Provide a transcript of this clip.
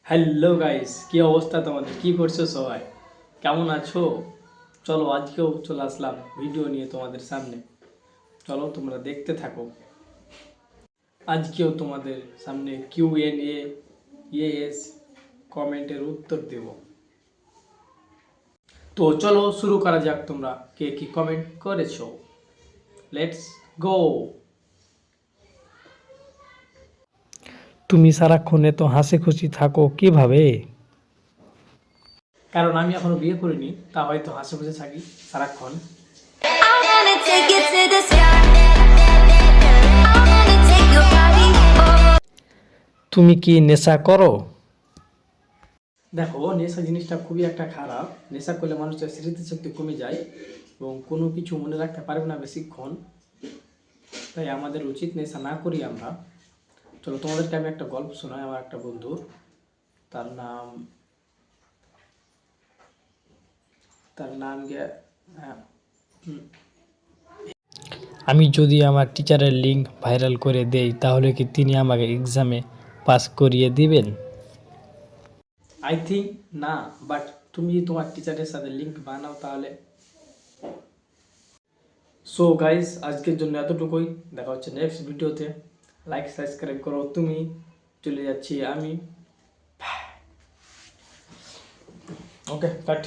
Hello guys, কি অবস্থা তোমাদের? কি করছো সবাই? কেমন আছো? চলো আজকেও চলে আসলাম ভিডিও নিয়ে তোমাদের সামনে। চলো তোমরা দেখতে থাকো। আজকেও তোমাদের সামনে Q&A, ইয়েস কমেন্টের উত্তর দেব। তো চলো শুরু করা যাক। তোমরা কে কি কমেন্ট করেছো? Let's go. তুমি সারাক্ষণ এত হাসি খুশি থাকো কিভাবে? কারণ আমি এখনো বিয়ে করিনি, তা হয়তো হাসি খুশি থাকি সারাক্ষণ। I wanna take you to the sky. I wanna take your body. তুমি কি নেশা করো? দেখো, নেশা জিনিসটা খুবই একটা খারাপ। নেশা করলে মানুষের স্মৃতিশক্তি কমে যায় এবং কোনো কিছু মনে রাখতে পারবে না বেশিক্ষণ। তাই আমাদের উচিত নেশা না করি আমরা। চলো তোমাদেরকে আমি একটা গল্প শোনাই আমার একটা বন্ধুর। তার নাম তার নাম গিয়ে হ্যাঁ, আমি যদি আমার টিচারের লিঙ্ক ভাইরাল করে দেই তাহলে কি তিনি আমাকে এক্সামে পাস করিয়ে দিবেন? আই থিঙ্ক না, বাট তুমি যদি তোমার টিচারের সাথে লিঙ্ক বানাও তাহলে। সো গাইস, আজকের জন্য এতটুকুই। দেখা হচ্ছে নেক্সট ভিডিওতে। লাইক সাবস্ক্রাইব করো তুমি, চলে যাচ্ছি আমি। ওকে, কাট।